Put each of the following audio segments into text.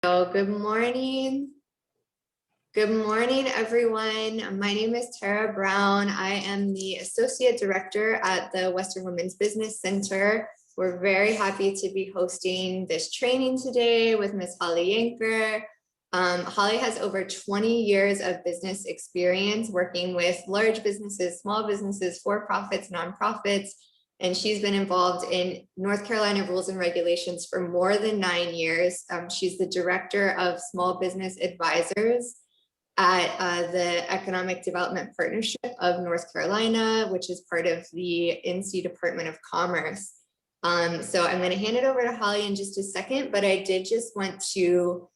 Good morning. Good morning, everyone. My name is Tara Brown. I am the Associate Director at the Western Women's Business Center. We're very happy to be hosting this training today with Ms. Holly Yanker. Holly has over 20 years of business experience working with large businesses, small businesses, for-profits, nonprofits, and she's been involved in North Carolina rules and regulations for more than 9 years. She's the Director of Small Business Advisors at the Economic Development Partnership of North Carolina, which is part of the NC Department of Commerce. So I'm going to hand it over to Holly in just a second, but I did just want to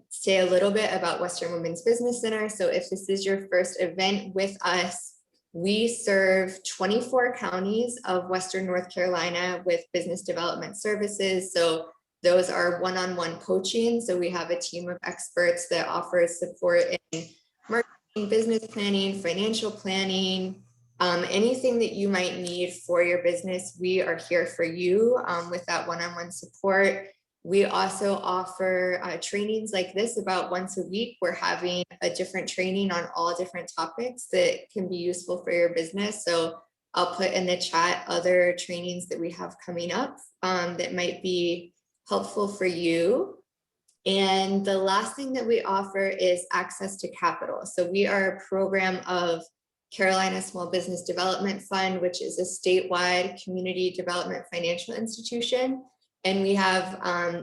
say a little bit about Western Women's Business Center. So if this is your first event with us, we serve 24 counties of Western North Carolina with business development services. So those are one-on-one coaching. So we have a team of experts that offers support in marketing, business planning, financial planning, anything that you might need for your business. We are here for you with that one-on-one support. We also offer trainings like this about once a week. We're having a different training on all different topics that can be useful for your business. So I'll put in the chat other trainings that we have coming up that might be helpful for you. And the last thing that we offer is access to capital. So we are a program of Carolina Small Business Development Fund, which is a statewide community development financial institution. And we have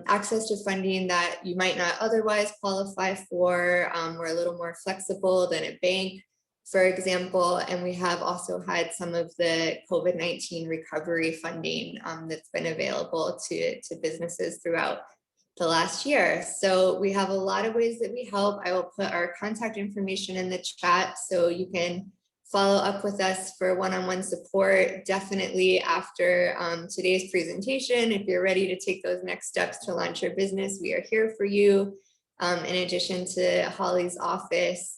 access to funding that you might not otherwise qualify for. We're a little more flexible than a bank, for example, and we have also had some of the COVID-19 recovery funding that's been available to businesses throughout the last year. So we have a lot of ways that we help. I will put our contact information in the chat so you can follow up with us for one-on-one support. Definitely after today's presentation, if you're ready to take those next steps to launch your business, we are here for you. In addition to Holly's office,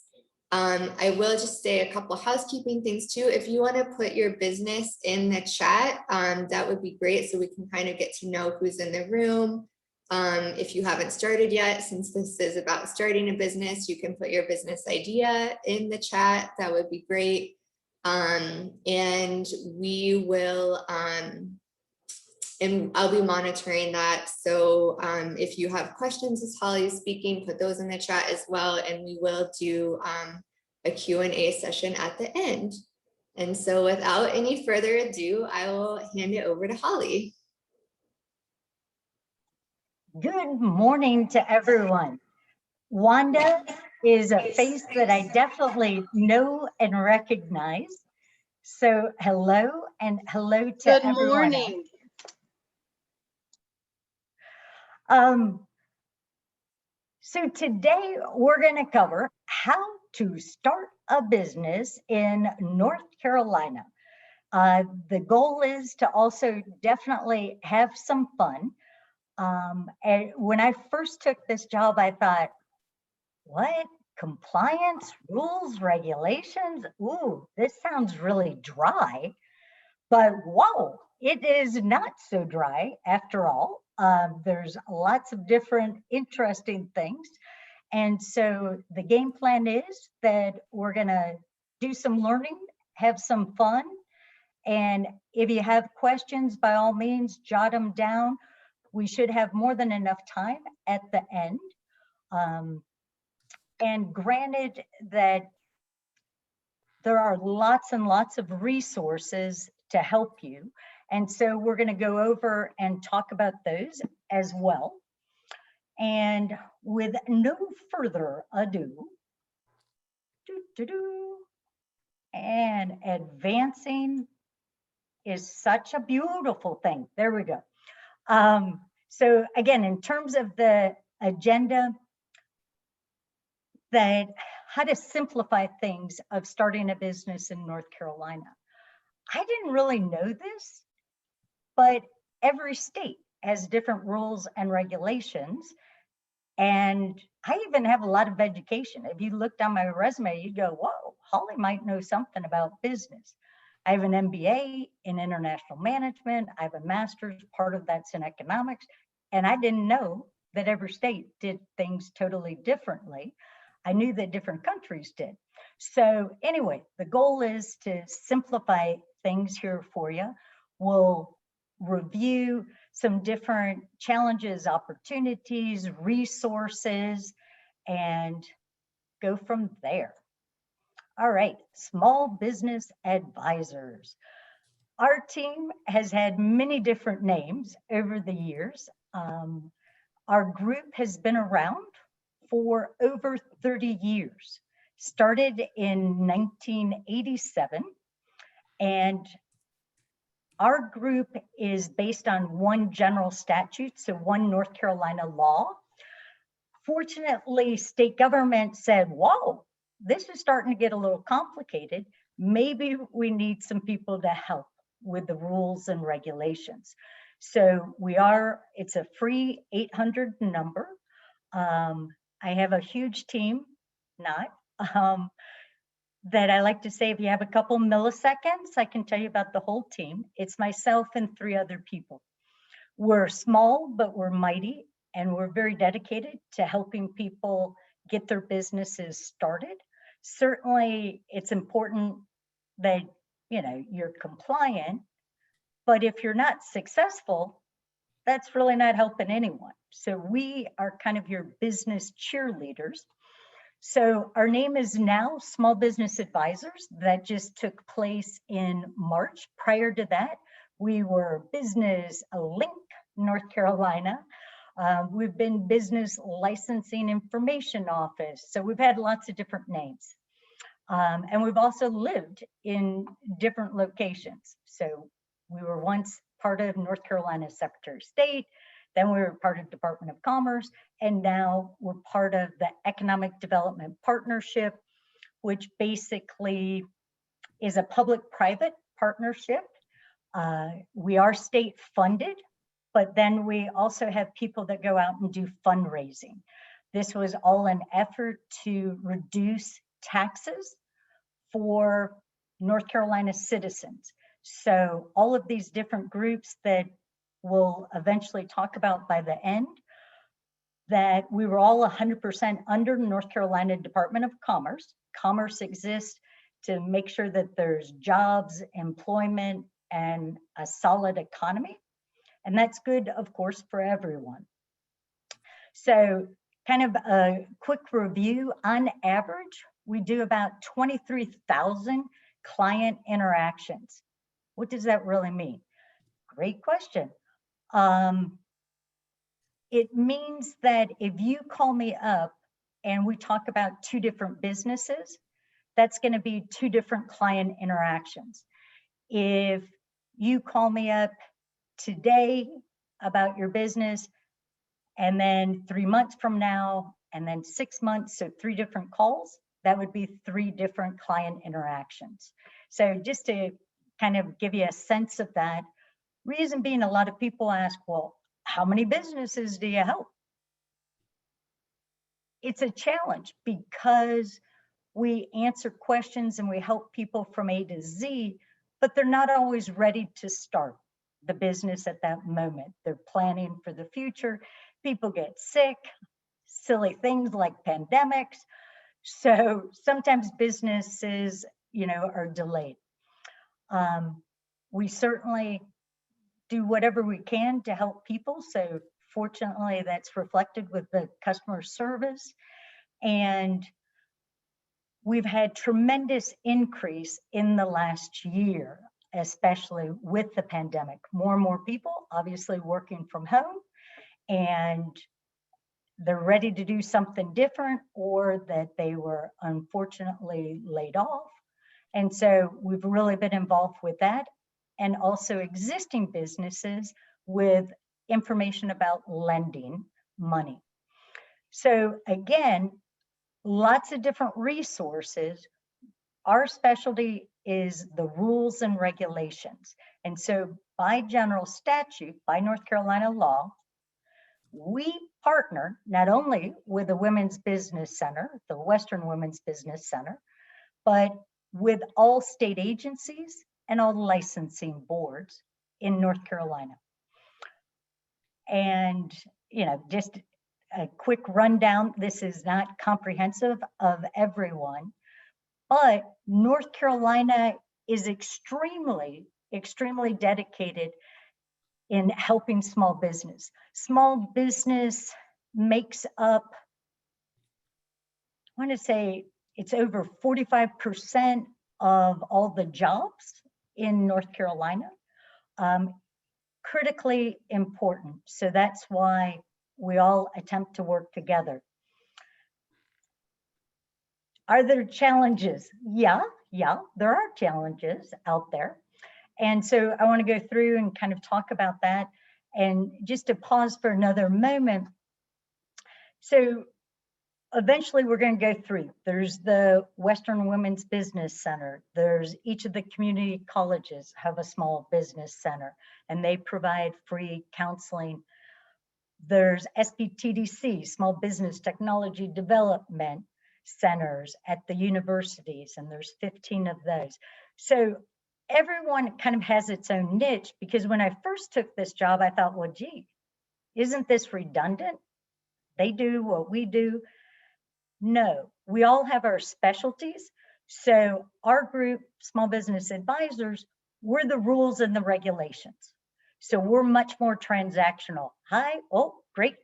I will just say a couple housekeeping things too. If you want to put your business in the chat, that would be great, so we can kind of get to know who's in the room. If you haven't started yet, since this is about starting a business, you can put your business idea in the chat. That would be great. And we will, and I'll be monitoring that. So if you have questions as Holly is speaking, put those in the chat as well. And we will do a Q&A session at the end. And so without any further ado, I will hand it over to Holly. Good morning to everyone. Wanda is a face that I definitely know and recognize. So hello and hello to everyone. Good morning. So today we're going to cover how to start a business in North Carolina. The goal is to also definitely have some fun. And when I first took this job, I thought, what? Compliance, rules, regulations? Ooh, this sounds really dry. But whoa, it is not so dry after all. There's lots of different interesting things. And so the game plan is that we're going to do some learning, have some fun. And if you have questions, by all means, jot them down. We should have more than enough time at the end. And granted that there are lots and lots of resources to help you. And so we're going to go over and talk about those as well. And with no further ado, and advancing is such a beautiful thing. There we go. So again, in terms of the agenda, that how to simplify things of starting a business in North Carolina. I didn't really know this, but every state has different rules and regulations. And I even have a lot of education. If you looked on my resume, you'd go, whoa, Holly might know something about business. I have an MBA in international management. I have a master's, part of that's in economics. And I didn't know that every state did things totally differently. I knew that different countries did. So anyway, the goal is to simplify things here for you. We'll review some different challenges, opportunities, resources, and go from there. All right, small business advisors. Our team has had many different names over the years. Our group has been around for over 30 years, started in 1987, and our group is based on one general statute, so one North Carolina law. Fortunately, state government said, whoa, this is starting to get a little complicated. Maybe we need some people to help with the rules and regulations. So it's a free 800 number. I have a huge team, that I like to say, if you have a couple milliseconds, I can tell you about the whole team. It's myself and 3 other people. We're small, but we're mighty, and we're very dedicated to helping people get their businesses started. Certainly, it's important that you're compliant, but if you're not successful, that's really not helping anyone. So we are kind of your business cheerleaders. So our name is now Small Business Advisors. That just took place in March. Prior to that, we were Business Link North Carolina. We've been Business Licensing Information Office. So we've had lots of different names. And we've also lived in different locations. So we were once part of North Carolina Secretary of State, then we were part of Department of Commerce, and now we're part of the Economic Development Partnership, which basically is a public-private partnership. We are state funded, but then we also have people that go out and do fundraising. This was all an effort to reduce taxes for North Carolina citizens. So all of these different groups that we'll eventually talk about by the end, that we were all 100% under North Carolina Department of Commerce. Commerce exists to make sure that there's jobs, employment, and a solid economy. And that's good, of course, for everyone. So kind of a quick review. On average, we do about 23,000 client interactions. What does that really mean? Great question. It means that if you call me up and we talk about 2 different businesses, that's going to be 2 different client interactions. If you call me up today about your business, and then 3 months from now, and then 6 months, so 3 different calls, that would be 3 different client interactions. So just to kind of give you a sense of that, reason being, a lot of people ask, well, how many businesses do you help? It's a challenge because we answer questions and we help people from A to Z, but they're not always ready to start the business at that moment. They're planning for the future. People get sick, silly things like pandemics. So sometimes businesses, are delayed. We certainly do whatever we can to help people. So fortunately, that's reflected with the customer service. And we've had tremendous increase in the last year, especially with the pandemic. More and more people obviously working from home, and they're ready to do something different, or that they were unfortunately laid off. And so we've really been involved with that, and also existing businesses with information about lending money. So again, lots of different resources. Our specialty is the rules and regulations. And so by general statute, by North Carolina law, we partner not only with the Women's Business Center, the Western Women's Business Center, but with all state agencies and all licensing boards in North Carolina. And, just a quick rundown. This is not comprehensive of everyone, but North Carolina is extremely, extremely dedicated in helping small business. Small business makes up, I want to say it's over 45% of all the jobs in North Carolina. Critically important. So that's why we all attempt to work together. Are there challenges? Yeah, there are challenges out there. And so I want to go through and kind of talk about that. And just to pause for another moment. So eventually we're going to go through. There's the Western Women's Business Center. There's each of the community colleges have a small business center, and they provide free counseling. There's SBTDC, Small Business Technology Development Centers at the universities, and there's 15 of those. So everyone kind of has its own niche, because when I first took this job, I thought, well, gee, isn't this redundant? They do what we do. No, we all have our specialties. So our group, Small Business Advisors, we're the rules and the regulations. So we're much more transactional. Hi, oh, great.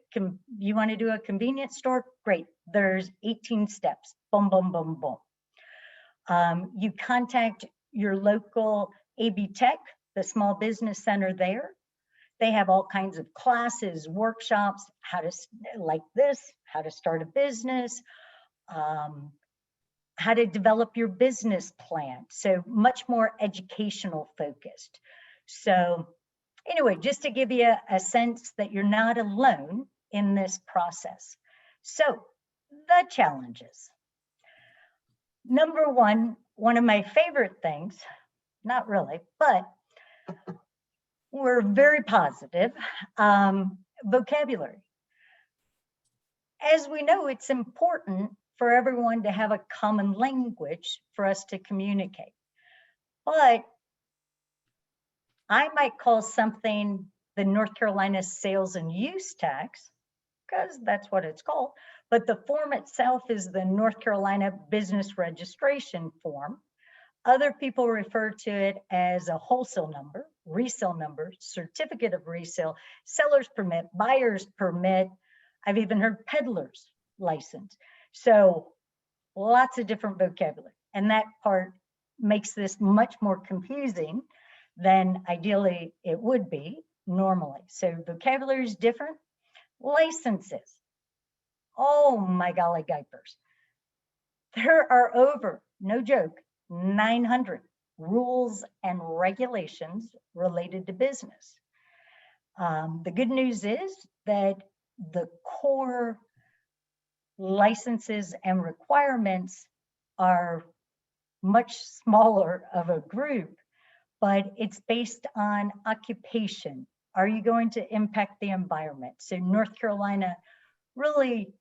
You want to do a convenience store? Great. There's 18 steps. Boom, boom, boom, boom. You contact your local AB Tech, the small business center there. They have all kinds of classes, workshops, how to, like this, how to start a business, how to develop your business plan. So much more educational focused. So anyway, just to give you a sense that you're not alone in this process. So the challenges. Number one of my favorite things, not really, but we're very positive, vocabulary. As we know, it's important for everyone to have a common language for us to communicate. But I might call something the North Carolina sales and use tax, because that's what it's called. But the form itself is the North Carolina business registration form. Other people refer to it as a wholesale number, resale number, certificate of resale, seller's permit, buyer's permit. I've even heard peddler's license. So lots of different vocabulary. And that part makes this much more confusing than ideally it would be normally. So vocabulary is different. Licenses. Oh my golly guipers. There are over, no joke, 900 rules and regulations related to business. The good news is that the core licenses and requirements are much smaller of a group, but it's based on occupation. Are you going to impact the environment? So North Carolina really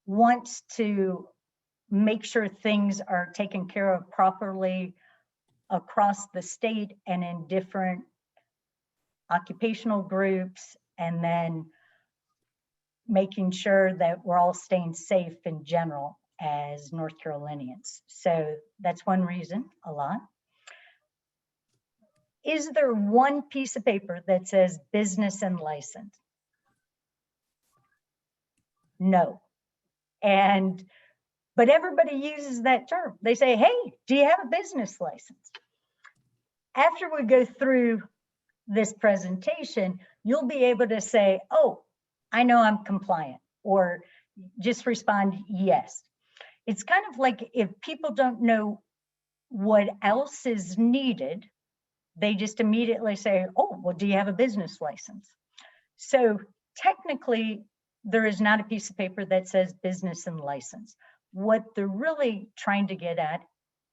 wants to make sure things are taken care of properly across the state and in different occupational groups, and then making sure that we're all staying safe in general as North Carolinians. So that's one reason a lot. Is there one piece of paper that says business and license? No. But everybody uses that term. They say, hey, do you have a business license? After we go through this presentation, you'll be able to say, oh, I know I'm compliant, or just respond yes. It's kind of like if people don't know what else is needed, they just immediately say, oh, well, do you have a business license? So technically, there is not a piece of paper that says business and license. What they're really trying to get at,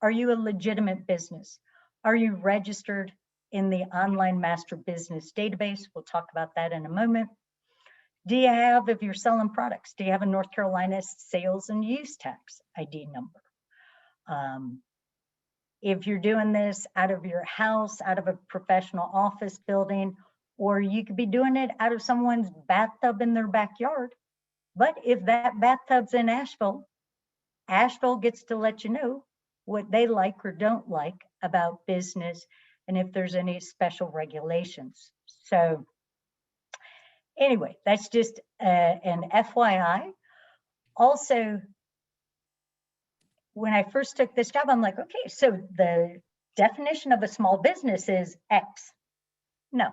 are you a legitimate business? Are you registered in the online master business database? We'll talk about that in a moment. Do you have, if you're selling products, do you have a North Carolina sales and use tax ID number? If you're doing this out of your house, out of a professional office building, or you could be doing it out of someone's bathtub in their backyard. But if that bathtub's in Asheville, Asheville gets to let you know what they like or don't like about business and if there's any special regulations. So anyway, that's just an FYI. Also, when I first took this job, I'm like, okay, so the definition of a small business is X. No,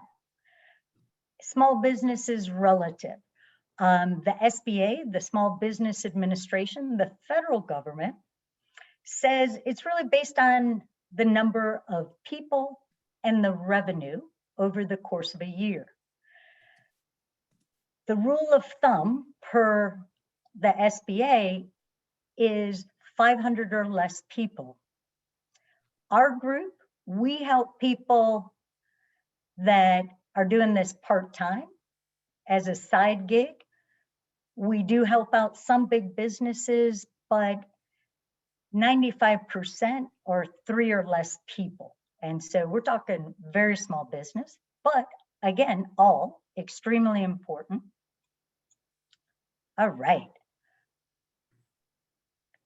small business is relative. The SBA, the Small Business Administration, the federal government, says it's really based on the number of people and the revenue over the course of a year. The rule of thumb per the SBA is 500 or less people. Our group, we help people that are doing this part-time as a side gig. We do help out some big businesses, but 95% are 3 or less people. And so we're talking very small business, but again, all extremely important. All right.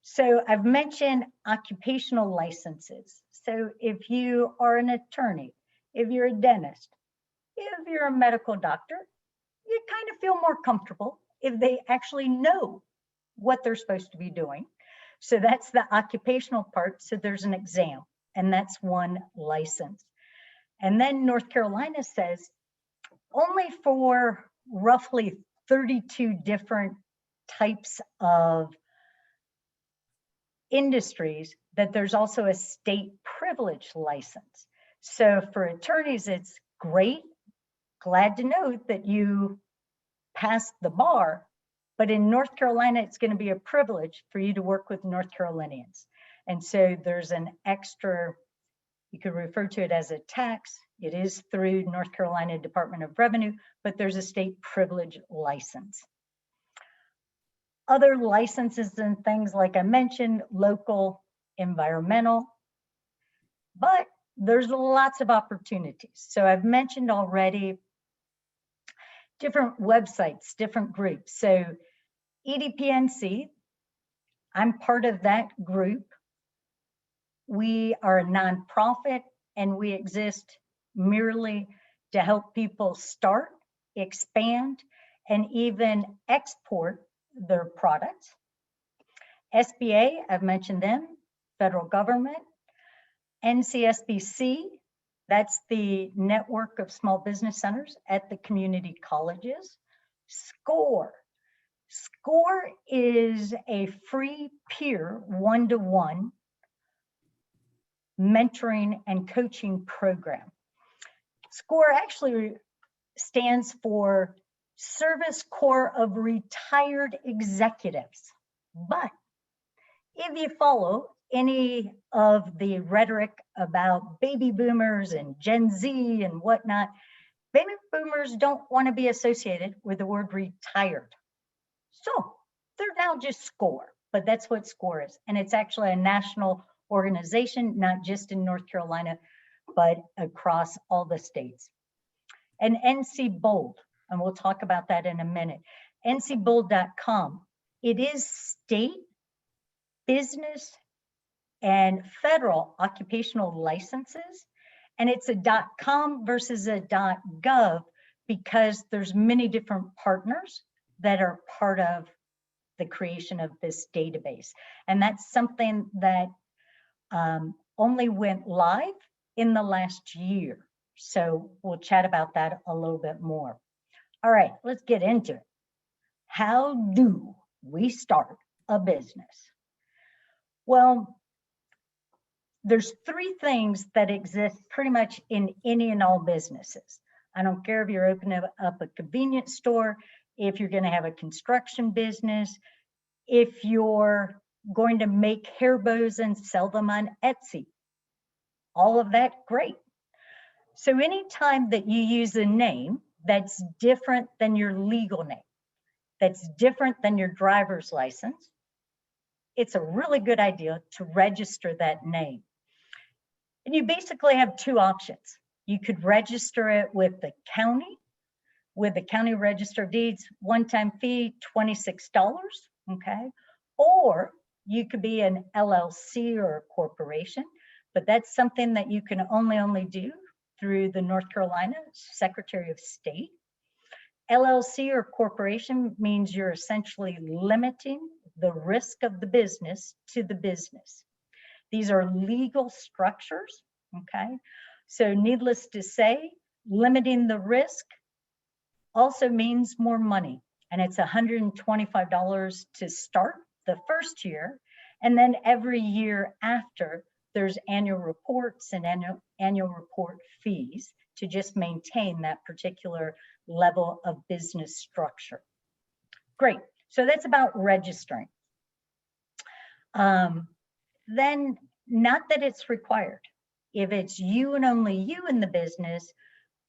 So I've mentioned occupational licenses. So if you are an attorney, if you're a dentist, if you're a medical doctor, you kind of feel more comfortable if they actually know what they're supposed to be doing. So that's the occupational part. So there's an exam, and that's one license. And then North Carolina says only for roughly 32 different types of industries that there's also a state privilege license. So for attorneys, it's great. Glad to know that you passed the bar, but in North Carolina, it's going to be a privilege for you to work with North Carolinians. And so there's an extra, you could refer to it as a tax. It is through North Carolina Department of Revenue, but there's a state privilege license. Other licenses and things, like I mentioned, local, environmental, but there's lots of opportunities. So I've mentioned already different websites, different groups. So EDPNC, I'm part of that group. We are a nonprofit and we exist merely to help people start, expand, and even export their products. SBA, I've mentioned them, federal government. NCSBC, that's the network of small business centers at the community colleges. SCORE. SCORE is a free peer one-to-one mentoring and coaching program. SCORE actually stands for Service Corps of Retired Executives. But if you follow any of the rhetoric about baby boomers and Gen Z and whatnot, baby boomers don't want to be associated with the word retired. So they're now just SCORE, but that's what SCORE is. And it's actually a national organization, not just in North Carolina, but across all the states. And NC Bold, and we'll talk about that in a minute. ncbold.com, it is state, business, and federal occupational licenses. And it's a .com versus a .gov because there's many different partners that are part of the creation of this database. And that's something that only went live in the last year. So we'll chat about that a little bit more. All right, let's get into it. How do we start a business? Well, there's 3 things that exist pretty much in any and all businesses. I don't care if you're opening up a convenience store, if you're going to have a construction business, if you're going to make hair bows and sell them on Etsy. All of that, great. So anytime that you use a name that's different than your legal name, that's different than your driver's license, it's a really good idea to register that name. And you basically have 2 options. You could register it with the county, with the county register of deeds, one-time fee, $26, okay? Or you could be an LLC or a corporation, but that's something that you can only do through the North Carolina Secretary of State. LLC or corporation means you're essentially limiting the risk of the business to the business. These are legal structures, okay? So needless to say, limiting the risk also means more money. And it's $125 to start the first year. And then every year after, there's annual reports and annual report fees to just maintain that particular level of business structure. Great, so that's about registering. Then, not that it's required. If it's you and only you in the business,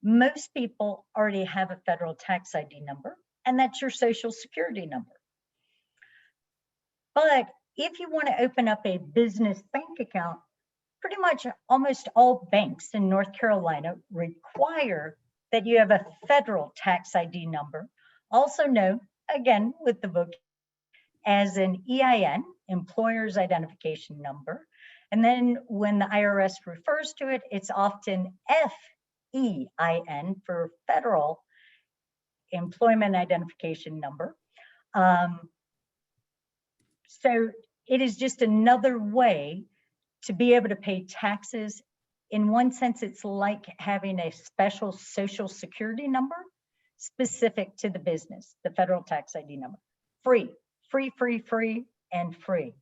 most people already have a federal tax ID number, and that's your social security number. But if you want to open up a business bank account, pretty much almost all banks in North Carolina require that you have a federal tax ID number, also known, again, with the book as an EIN, Employer's Identification Number. And then when the IRS refers to it, it's often FEIN for Federal Employment Identification Number. So it is just another way to be able to pay taxes. In one sense, it's like having a special social security number specific to the business, the federal tax ID number. Free, free, free, free, and free.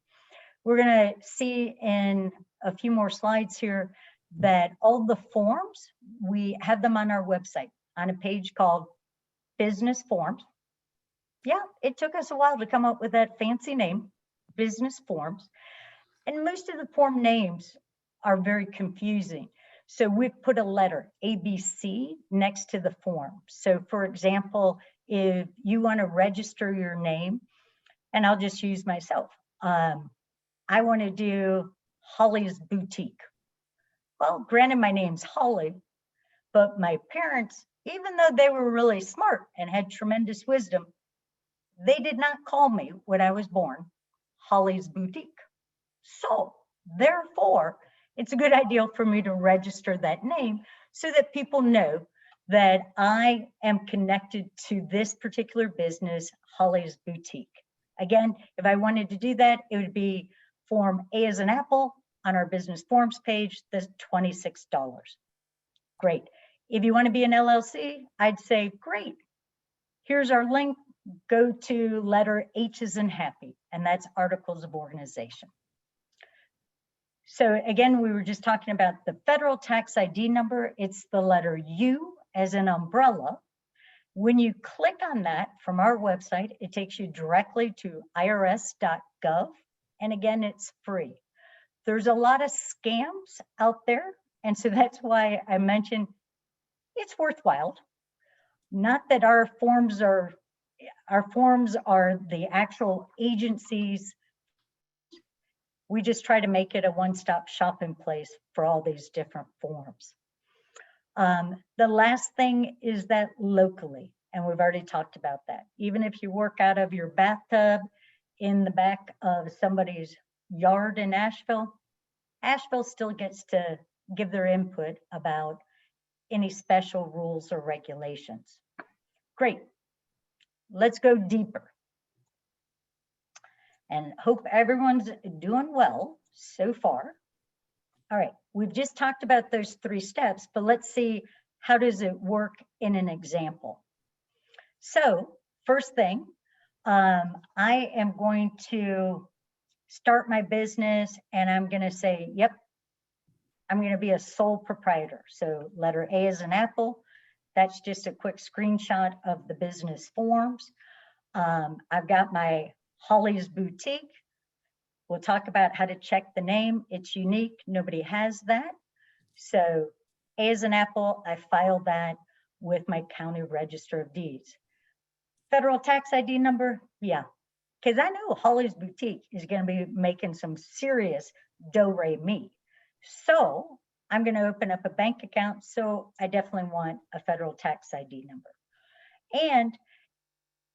We're gonna see in a few more slides here that all the forms, we have them on our website on a page called Business Forms. Yeah, it took us a while to come up with that fancy name, Business Forms. And most of the form names are very confusing. So we've put a letter, ABC, next to the form. So for example, if you want to register your name, and I'll just use myself, I want to do Holly's Boutique. Well, granted, my name's Holly, but my parents, even though they were really smart and had tremendous wisdom, they did not call me when I was born Holly's Boutique. So therefore, it's a good idea for me to register that name so that people know that I am connected to this particular business, Holly's Boutique. Again, if I wanted to do that, it would be Form A as an apple on our business forms page, that's $26. Great. If you want to be an LLC, I'd say, great. Here's our link. Go to letter H as in happy, and that's Articles of Organization. So again, we were just talking about the federal tax ID number. It's the letter U as in umbrella. When you click on that from our website, it takes you directly to irs.gov. And again, it's free. There's a lot of scams out there. And so that's why I mentioned it's worthwhile. Not that our forms are the actual agencies. We just try to make it a one-stop shopping place for all these different forms. The last thing is that locally, and we've already talked about that. Even if you work out of your bathtub in the back of somebody's yard in Asheville, Asheville still gets to give their input about any special rules or regulations. Great. Let's go deeper. And hope everyone's doing well so far. All right, we've just talked about those 3 steps, but let's see how does it work in an example. So first thing, I am going to start my business and I'm going to say, yep, I'm going to be a sole proprietor. So letter A is an apple. That's just a quick screenshot of the business forms. I've got my Holly's Boutique. We'll talk about how to check the name. It's unique. Nobody has that. So A as an apple, I filed that with my county register of deeds. Federal tax ID number, yeah. Because I know Holly's Boutique is going to be making some serious do-re-mi. So I'm going to open up a bank account, so I definitely want a federal tax ID number. And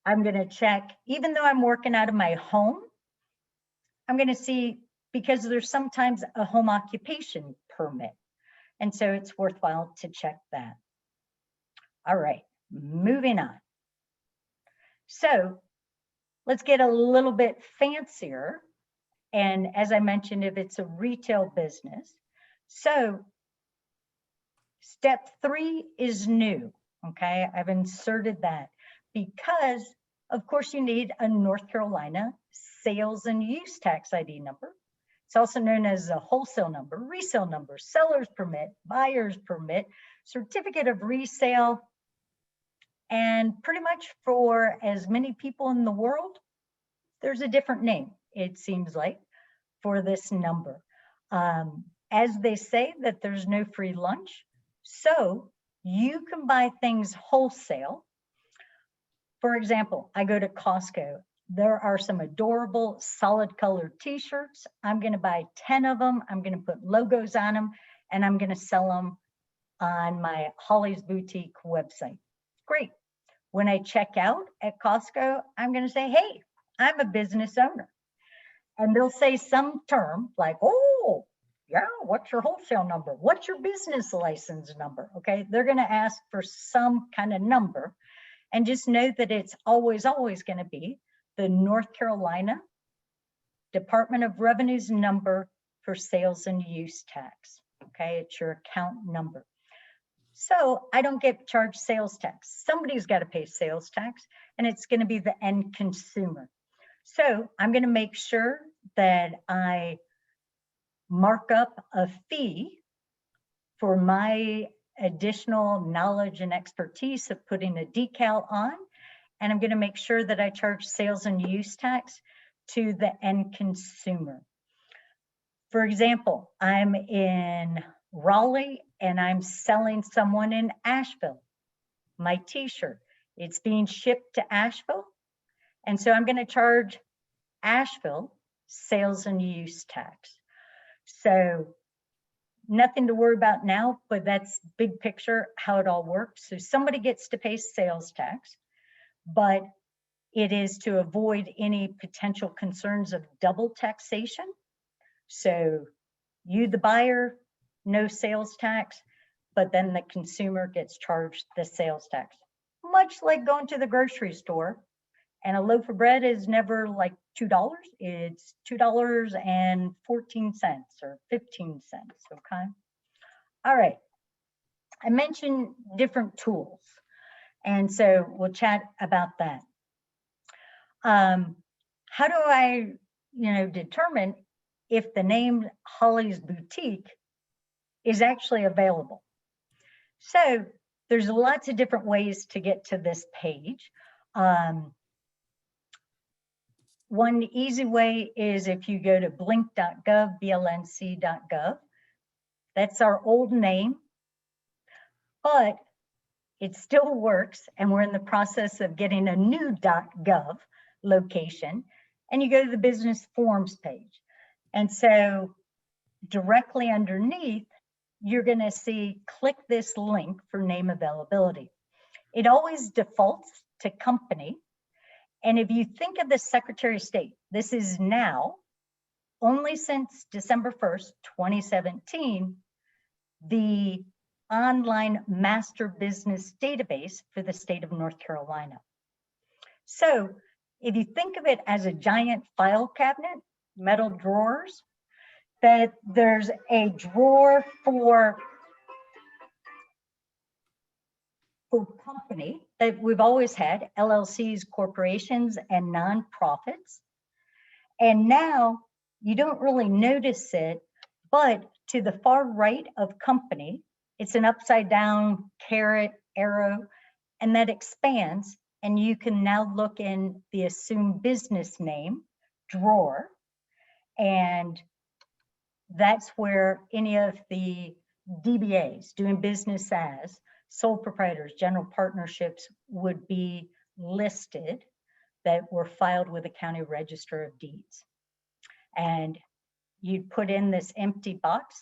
I'm going to check, even though I'm working out of my home, I'm going to see, because there's sometimes a home occupation permit. And so it's worthwhile to check that. All right, moving on. So let's get a little bit fancier. And as I mentioned, if it's a retail business. So step 3 is new, okay? I've inserted that because, of course, you need a North Carolina sales and use tax ID number. It's also known as a wholesale number, resale number, seller's permit, buyer's permit, certificate of resale, and pretty much for as many people in the world, there's a different name, it seems like, for this number. As they say that there's no free lunch, so you can buy things wholesale. For example, I go to Costco. There are some adorable solid colored t-shirts. I'm going to buy 10 of them. I'm going to put logos on them, and I'm going to sell them on my Holly's Boutique website. Great. When I check out at Costco, I'm going to say, hey, I'm a business owner. And they'll say some term like, oh, yeah, what's your wholesale number? What's your business license number? Okay, they're going to ask for some kind of number. And just know that it's always going to be the North Carolina Department of Revenue's number for sales and use tax. Okay, it's your account number. So I don't get charged sales tax. Somebody's got to pay sales tax, and it's going to be the end consumer. So I'm going to make sure that I mark up a fee for my additional knowledge and expertise of putting a decal on. And I'm going to make sure that I charge sales and use tax to the end consumer. For example, I'm in Raleigh and I'm selling someone in Asheville my t-shirt. It's being shipped to Asheville. And so I'm going to charge Asheville sales and use tax. So nothing to worry about now, but that's big picture how it all works. So somebody gets to pay sales tax, but it is to avoid any potential concerns of double taxation. So you, the buyer, no sales tax, but then the consumer gets charged the sales tax. Much like going to the grocery store, and a loaf of bread is never like $2. It's $2.14 or 15 cents, okay? All right, I mentioned different tools, and so we'll chat about that. How do I, determine if the name Holly's Boutique is actually available? So there's lots of different ways to get to this page. One easy way is if you go to blink.gov, blnc.gov. That's our old name, but it still works, and we're in the process of getting a new .gov location, and you go to the business forms page. And so directly underneath, you're going to see, click this link for name availability. It always defaults to company. And if you think of the Secretary of State, this is now, only since December 1st, 2017, the online master business database for the state of North Carolina. So if you think of it as a giant file cabinet, metal drawers, that there's a drawer for company that we've always had, LLCs, corporations, and nonprofits. And now you don't really notice it, but to the far right of company, it's an upside down caret arrow, and that expands, and you can now look in the assumed business name drawer, and that's where any of the DBAs, doing business as, sole proprietors, general partnerships would be listed that were filed with the county register of deeds. And you'd put in this empty box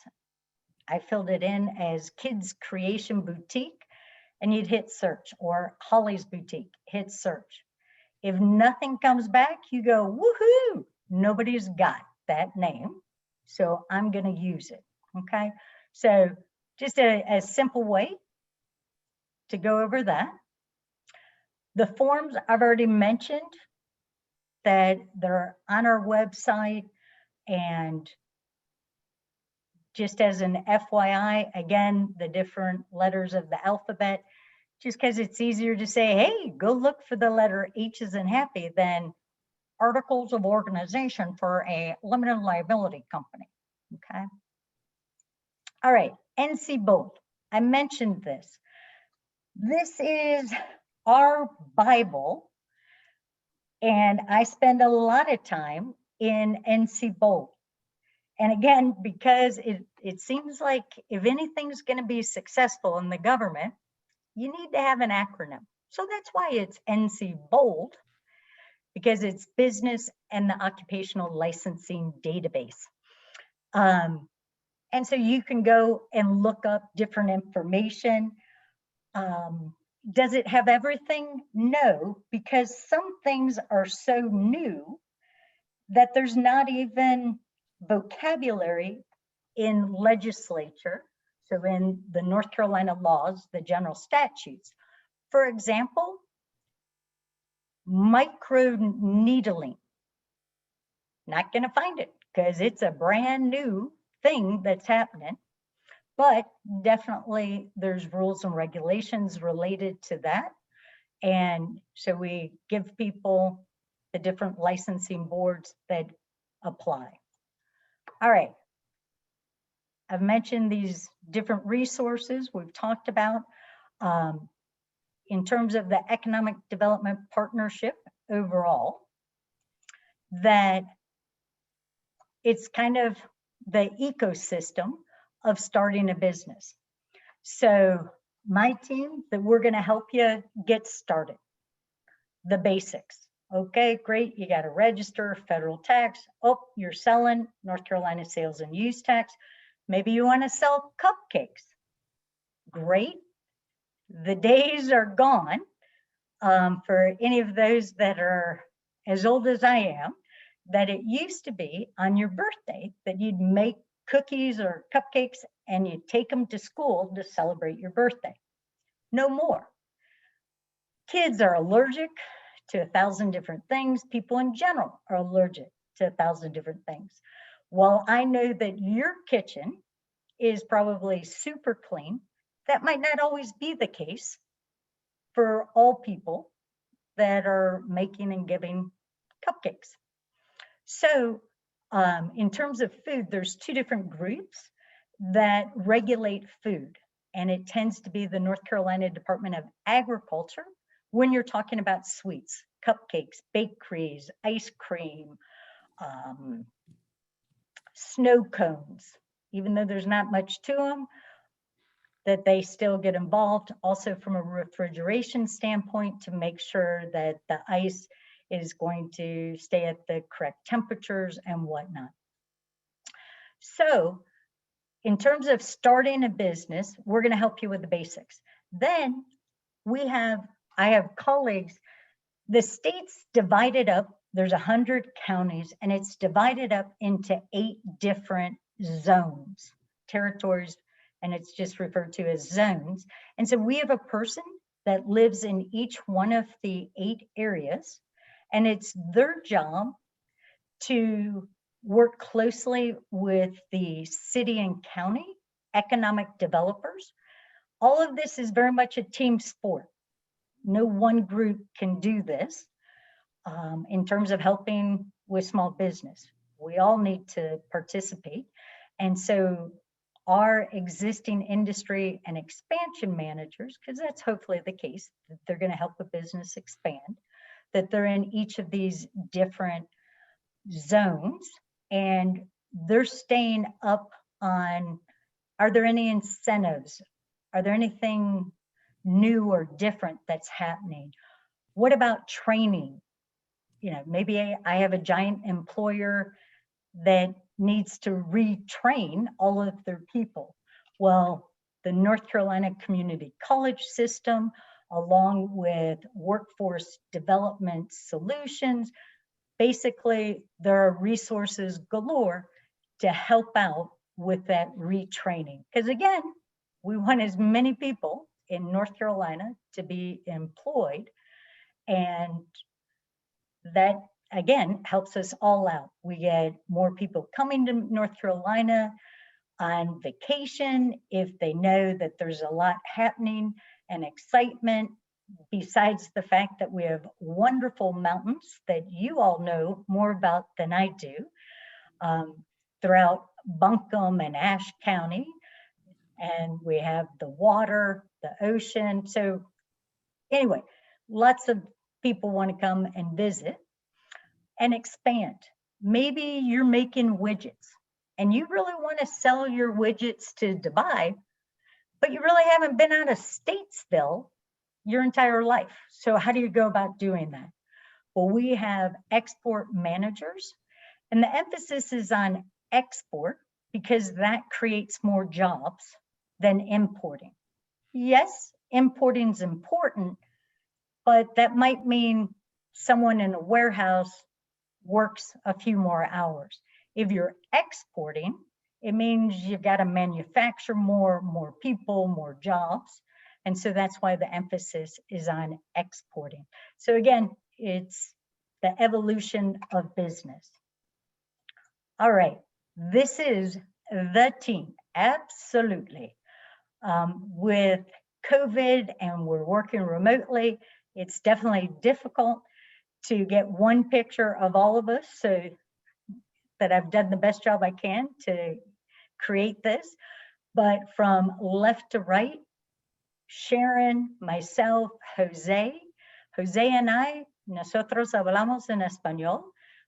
I filled it in as Kids Creation Boutique, and you'd hit search, or Holly's Boutique, hit search. If nothing comes back, you go, woohoo, nobody's got that name, so I'm going to use it, okay? So just a simple way to go over that. The forms I've already mentioned that they're on our website, and just as an FYI, again, the different letters of the alphabet, just because it's easier to say, hey, go look for the letter H as in happy than articles of organization for a limited liability company, okay? All right, NC Bold, I mentioned this. This is our Bible, and I spend a lot of time in NC Bold. And again, because it seems like if anything's going to be successful in the government, you need to have an acronym. So that's why it's NC Bold, because it's Business and the Occupational Licensing Database. And so you can go and look up different information. Does it have everything? No, because some things are so new that there's not even vocabulary in legislature. So in the North Carolina laws, the general statutes, for example, micro needling, not going to find it because it's a brand new thing that's happening, but definitely there's rules and regulations related to that. And so we give people the different licensing boards that apply. All right. I've mentioned these different resources we've talked about. In terms of the economic development partnership overall, that it's kind of the ecosystem of starting a business. So my team, that we're going to help you get started. The basics. Okay, great. You got to register, federal tax. Oh, you're selling, North Carolina sales and use tax. Maybe you want to sell cupcakes. Great. The days are gone for any of those that are as old as I am, that it used to be on your birthday that you'd make cookies or cupcakes and you'd take them to school to celebrate your birthday. No more. Kids are allergic to 1,000 different things. People in general are allergic to 1,000 different things. While I know that your kitchen is probably super clean, that might not always be the case for all people that are making and giving cupcakes. So in terms of food, there's two different groups that regulate food, and it tends to be the North Carolina Department of Agriculture when you're talking about sweets, cupcakes, bakeries, ice cream, snow cones, even though there's not much to them, that they still get involved. Also from a refrigeration standpoint, to make sure that the ice is going to stay at the correct temperatures and whatnot. So in terms of starting a business, we're going to help you with the basics. Then I have colleagues, the state's divided up, there's 100 counties, and it's divided up into 8 different zones, territories, and it's just referred to as zones. And so we have a person that lives in each one of the 8 areas, and it's their job to work closely with the city and county economic developers. All of this is very much a team sport. No one group can do this in terms of helping with small business. We all need to participate. And so our existing industry and expansion managers, because that's hopefully the case, that they're going to help a business expand, that they're in each of these different zones, and they're staying up on, are there any incentives? Are there anything new or different that's happening? What about training? You know, maybe I have a giant employer that needs to retrain all of their people. Well, the North Carolina Community College system, along with Workforce Development Solutions, basically there are resources galore to help out with that retraining. Because again, we want as many people in North Carolina to be employed, and that again helps us all out. We get more people coming to North Carolina on vacation if they know that there's a lot happening and excitement, besides the fact that we have wonderful mountains that you all know more about than I do, throughout Buncombe and Ashe County. And we have the water, the ocean. So anyway, lots of people want to come and visit and expand. Maybe you're making widgets and you really want to sell your widgets to Dubai, but you really haven't been out of Statesville your entire life. So how do you go about doing that? Well, we have export managers, and the emphasis is on export because that creates more jobs than importing. Yes, importing is important, but that might mean someone in a warehouse works a few more hours. If you're exporting, it means you've got to manufacture more people, more jobs. And so that's why the emphasis is on exporting. So again, it's the evolution of business. All right, this is the team, absolutely. With COVID and we're working remotely, it's definitely difficult to get one picture of all of us, so that I've done the best job I can to create this. But from left to right, Sharon, myself, Jose and I, nosotros hablamos en español.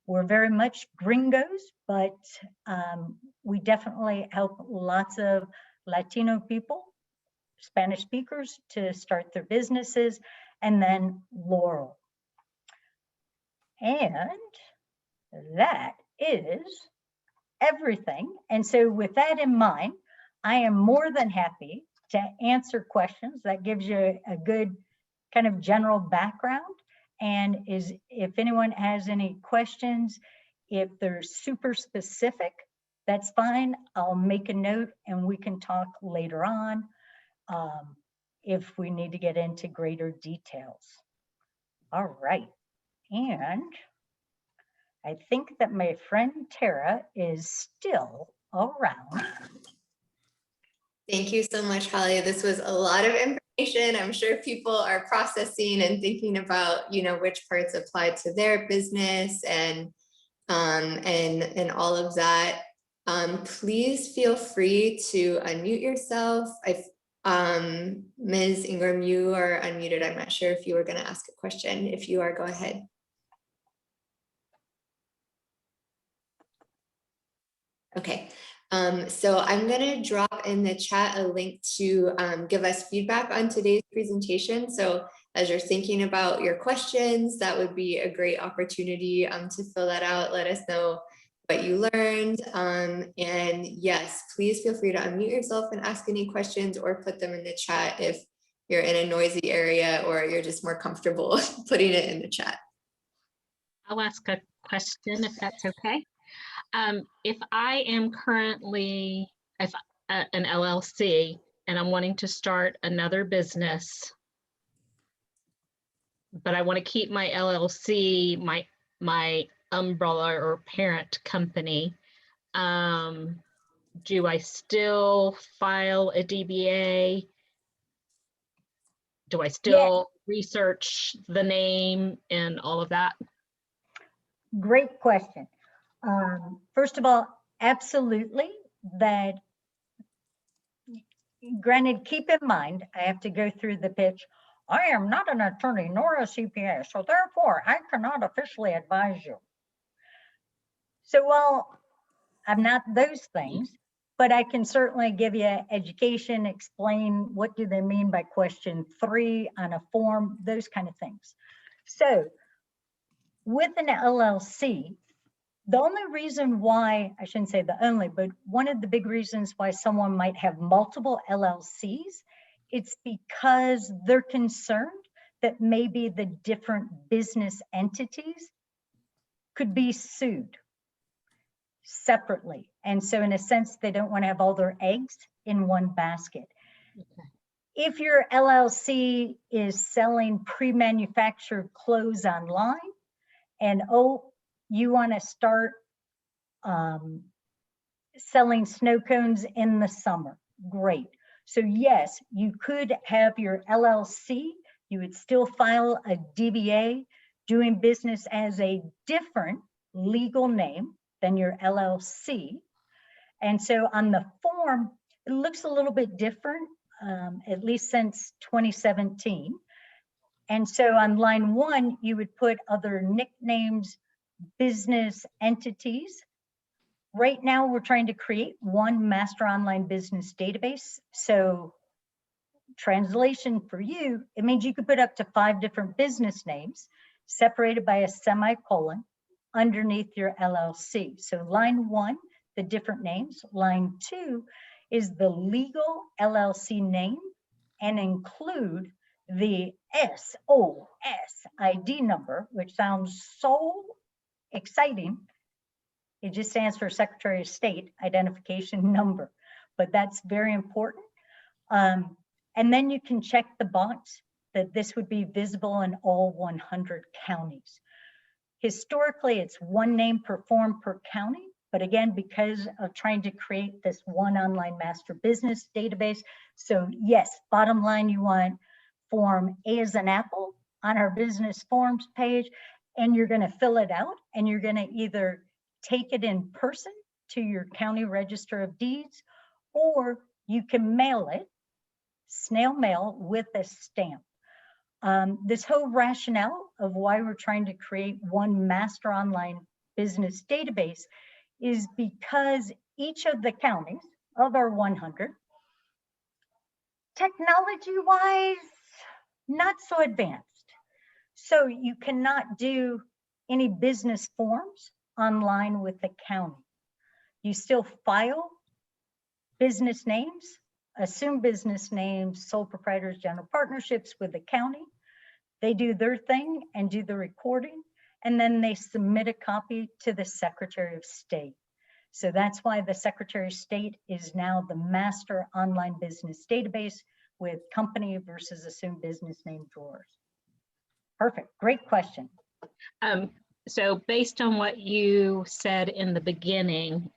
We're very much gringos, but we definitely help lots of Latino people, Spanish speakers, to start their businesses, and then Laurel. And that is everything. And so with that in mind, I am more than happy to answer questions. That gives you a good kind of general background. And if anyone has any questions, if they're super specific, that's fine. I'll make a note and we can talk later on if we need to get into greater details. All right. And I think that my friend Tara is still around. Thank you so much, Holly. This was a lot of information. I'm sure people are processing and thinking about, which parts apply to their business and all of that. Please feel free to unmute yourself. Ms. Ingram, you are unmuted. I'm not sure if you were going to ask a question. If you are, go ahead. Okay. So I'm going to drop in the chat a link to give us feedback on today's presentation. So as you're thinking about your questions, that would be a great opportunity to fill that out. Let us know what you learned. And yes, please feel free to unmute yourself and ask any questions or put them in the chat if you're in a noisy area or you're just more comfortable putting it in the chat. I'll ask a question if that's okay. If I am currently an LLC and I'm wanting to start another business, but I want to keep my LLC, my umbrella or parent company, do I still file a DBA? Do I still research the name and all of that? Great question. First of all, absolutely. That, granted, keep in mind, I have to go through the pitch. I am not an attorney nor a CPA, so therefore I cannot officially advise you. So while I'm not those things, but I can certainly give you education, explain what do they mean by question 3 on a form, those kind of things. So with an LLC, The only reason why, I shouldn't say the only, but one of the big reasons why someone might have multiple LLCs, it's because they're concerned that maybe the different business entities could be sued separately. And so in a sense, they don't want to have all their eggs in one basket. Okay. If your LLC is selling pre-manufactured clothes online and, oh, you want to start selling snow cones in the summer, great. So yes, you could have your LLC, you would still file a DBA, doing business as a different legal name than your LLC. And so on the form, it looks a little bit different, at least since 2017. And so on line 1, you would put other nicknames, business entities. Right now, we're trying to create one master online business database. So translation for you, it means you could put up to 5 different business names separated by a semicolon underneath your LLC. So line 1, the different names. Line 2 is the legal LLC name and include the SOS ID number, which sounds so exciting. It just stands for Secretary of State Identification Number, but that's very important. And then you can check the box that this would be visible in all 100 counties. Historically, it's one name per form per county, but again, because of trying to create this one online master business database. So yes, bottom line, you want form A as an apple on our business forms page, and you're going to fill it out, and you're going to either take it in person to your county register of deeds, or you can mail it, snail mail with a stamp. This whole rationale of why we're trying to create one master online business database is because each of the counties of our 100, technology-wise, not so advanced. So you cannot do any business forms online with the county. You still file business names, assume business names, sole proprietors, general partnerships with the county. They do their thing and do the recording, and then they submit a copy to the Secretary of State. So that's why the Secretary of State is now the master online business database with company versus assumed business name drawers. Perfect, great question. So based on what you said in the beginning,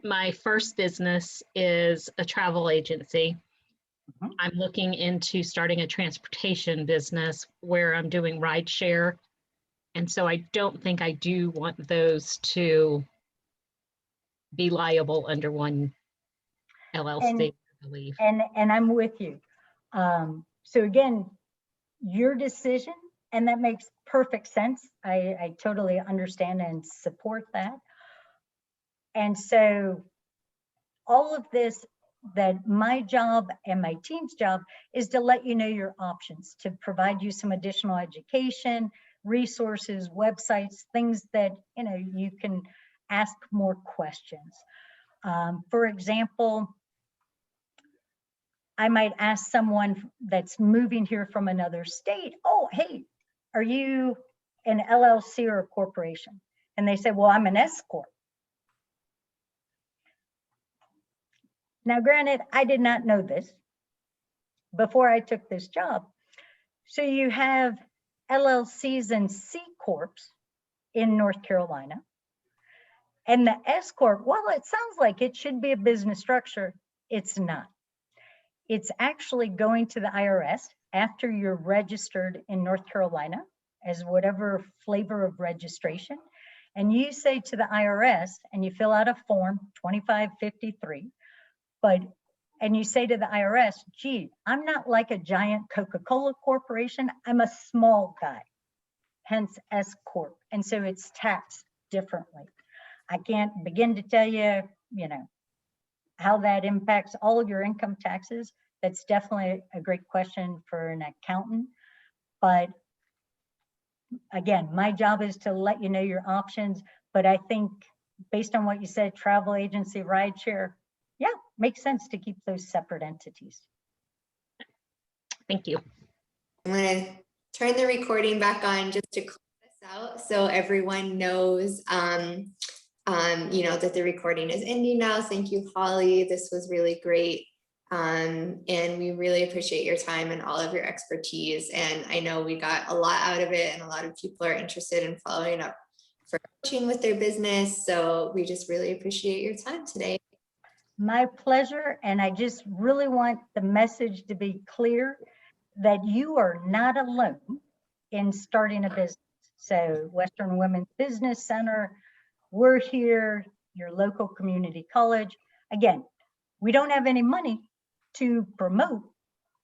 my first business is a travel agency. Mhm. I'm looking into starting a transportation business where I'm doing rideshare. And so I don't think I do want those to be liable under one LLC, I believe. And I'm with you. So again, your decision, and that makes perfect sense. I totally understand and support that. And so all of this, that my job and my team's job is to let you know your options, to provide you some additional education, resources, websites, things that you can ask more questions. For example, I might ask someone that's moving here from another state, oh, hey, are you an LLC or a corporation? And they say, well, I'm an S Corp. Now, granted, I did not know this before I took this job. So you have LLCs and C Corps in North Carolina. And the S Corp, well, it sounds like it should be a business structure. It's not. It's actually going to the IRS after you're registered in North Carolina as whatever flavor of registration. And you say to the IRS, and you fill out a form 2553, and you say to the IRS, gee, I'm not like a giant Coca-Cola corporation, I'm a small guy, hence S Corp. And so it's taxed differently. I can't begin to tell you, how that impacts all of your income taxes. That's definitely a great question for an accountant. But again, my job is to let you know your options, but I think based on what you said, travel agency, rideshare, yeah, makes sense to keep those separate entities. Thank you. I'm going to turn the recording back on just to close this out so everyone knows, you know, that the recording is ending now. Thank you, Holly. This was really great. And we really appreciate your time and all of your expertise. And I know we got a lot out of it, and a lot of people are interested in following up for coaching with their business. So we just really appreciate your time today. My pleasure. And I just really want the message to be clear that you are not alone in starting a business. So Western Women's Business Center, we're here, your local community college. Again, we don't have any money to promote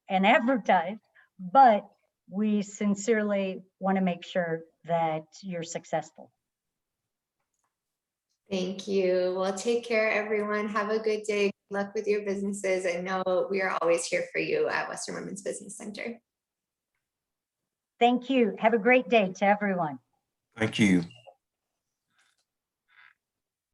and advertise, but we sincerely want to make sure that you're successful. Thank you. Well, take care, everyone. Have a good day. Good luck with your businesses. I know we are always here for you at Western Women's Business Center. Thank you. Have a great day to everyone. Thank you.